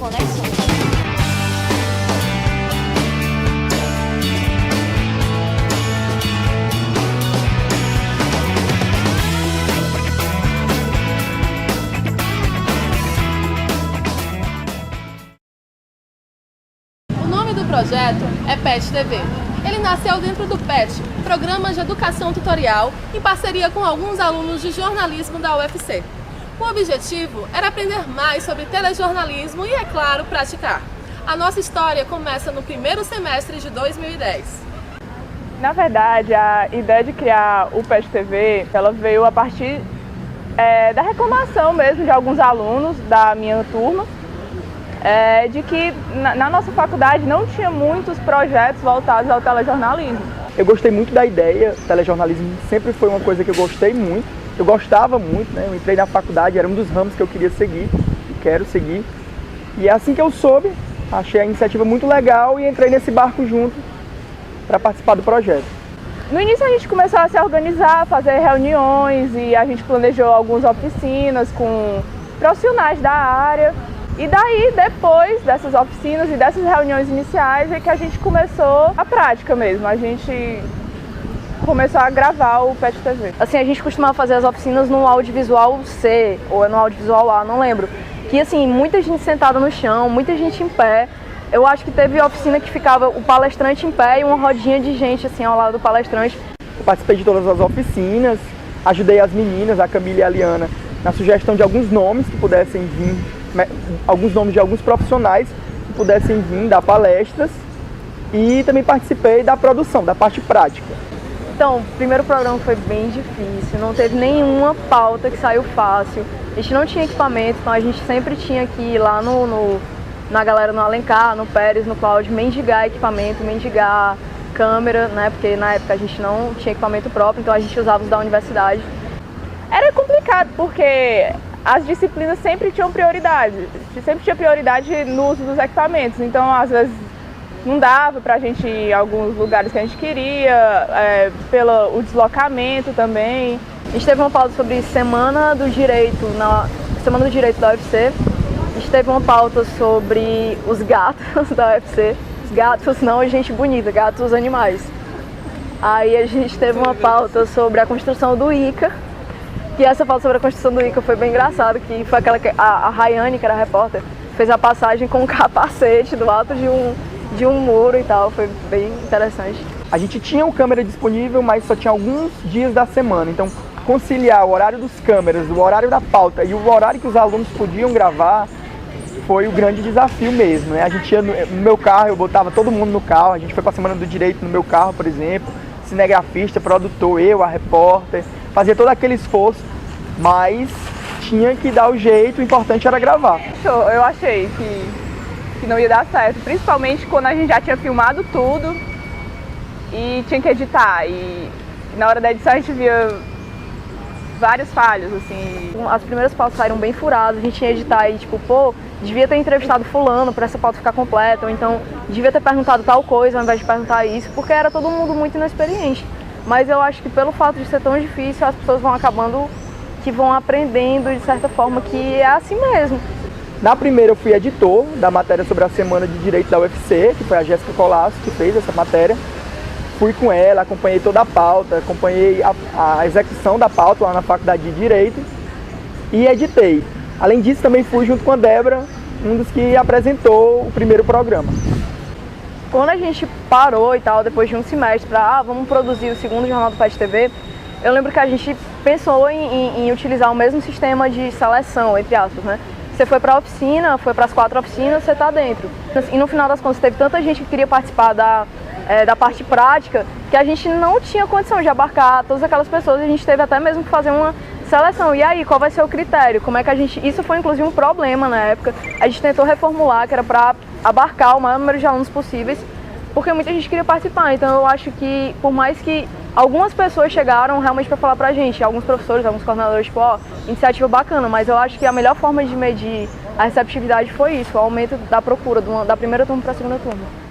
Conexões. O nome do projeto é PET TV. Ele nasceu dentro do PET, Programa de Educação Tutorial, em parceria com alguns alunos de jornalismo da UFC. O objetivo era aprender mais sobre telejornalismo e, é claro, praticar. A nossa história começa no primeiro semestre de 2010. Na verdade, a ideia de criar o PET TV, ela veio a partir da reclamação mesmo de alguns alunos da minha turma, de que na nossa faculdade não tinha muitos projetos voltados ao telejornalismo. Eu gostei muito da ideia, o telejornalismo sempre foi uma coisa que eu gostei muito, eu gostava muito, né? Eu entrei na faculdade, era um dos ramos que eu queria seguir, e quero seguir. E é assim que eu soube, achei a iniciativa muito legal e entrei nesse barco junto para participar do projeto. No início a gente começou a se organizar, fazer reuniões e a gente planejou algumas oficinas com profissionais da área. E daí, depois dessas oficinas e dessas reuniões iniciais, é que a gente começou a prática mesmo. A gente começou a gravar o PET TV. Assim, a gente costumava fazer as oficinas no audiovisual C ou no audiovisual A, não lembro. Que assim, muita gente sentada no chão, muita gente em pé. Eu acho que teve oficina que ficava o palestrante em pé e uma rodinha de gente assim ao lado do palestrante. Eu participei de todas as oficinas, ajudei as meninas, a Camila e a Liana, na sugestão de alguns nomes que pudessem vir, alguns nomes de alguns profissionais que pudessem vir dar palestras, e também participei da produção, da parte prática. Então, o primeiro programa foi bem difícil, não teve nenhuma pauta que saiu fácil. A gente não tinha equipamento, então a gente sempre tinha que ir lá na galera no Alencar, no Pérez, no Cláudio, mendigar equipamento, mendigar câmera, né? Porque na época a gente não tinha equipamento próprio, então a gente usava os da universidade. Era complicado, porque as disciplinas sempre tinham prioridade. Sempre tinha prioridade no uso dos equipamentos. Então, às vezes, não dava pra gente ir em alguns lugares que a gente queria, pelo o deslocamento também. A gente teve uma pauta sobre Semana do Direito, Semana do Direito da UFC. A gente teve uma pauta sobre os gatos da UFC. Os gatos não, gente bonita, gatos animais. Aí a gente teve uma pauta sobre a construção do ICA. E essa pauta sobre a construção do ICA foi bem engraçado, que foi aquela que a Rayane, que era repórter, fez a passagem com um capacete do alto de um muro e tal, foi bem interessante. A gente tinha uma câmera disponível, mas só tinha alguns dias da semana, então conciliar o horário dos câmeras, o horário da pauta e o horário que os alunos podiam gravar foi o grande desafio mesmo, né? A gente ia no meu carro, eu botava todo mundo no carro, a gente foi para a Semana do Direito no meu carro, por exemplo, cinegrafista, produtor, eu, a repórter, fazia todo aquele esforço, mas tinha que dar o jeito, o importante era gravar. Eu achei que não ia dar certo, principalmente quando a gente já tinha filmado tudo e tinha que editar. E na hora da edição a gente via vários falhos, assim. As primeiras pautas saíram bem furadas, a gente tinha que editar e tipo, pô, devia ter entrevistado fulano para essa pauta ficar completa, ou então devia ter perguntado tal coisa ao invés de perguntar isso, porque era todo mundo muito inexperiente. Mas eu acho que pelo fato de ser tão difícil, as pessoas vão acabando que vão aprendendo de certa forma que é assim mesmo. Na primeira eu fui editor da matéria sobre a Semana de Direito da UFC, que foi a Jéssica Colasso que fez essa matéria. Fui com ela, acompanhei toda a pauta, acompanhei a execução da pauta lá na Faculdade de Direito e editei. Além disso, também fui junto com a Débora, um dos que apresentou o primeiro programa. Quando a gente parou e tal, depois de um semestre, vamos produzir o segundo Jornal do PET TV, eu lembro que a gente pensou em utilizar o mesmo sistema de seleção, entre aspas, né? Você foi para a oficina, foi para as 4 oficinas, você está dentro. E no final das contas, teve tanta gente que queria participar da parte prática, que a gente não tinha condição de abarcar todas aquelas pessoas, a gente teve até mesmo que fazer uma seleção. E aí, qual vai ser o critério? Como é que a gente... Isso foi inclusive um problema na época. A gente tentou reformular, que era para abarcar o maior número de alunos possíveis, porque muita gente queria participar. Então eu acho que, por mais que algumas pessoas chegaram realmente para falar pra gente, alguns professores, alguns coordenadores, tipo, iniciativa bacana, mas eu acho que a melhor forma de medir a receptividade foi isso, o aumento da procura da primeira turma para a segunda turma.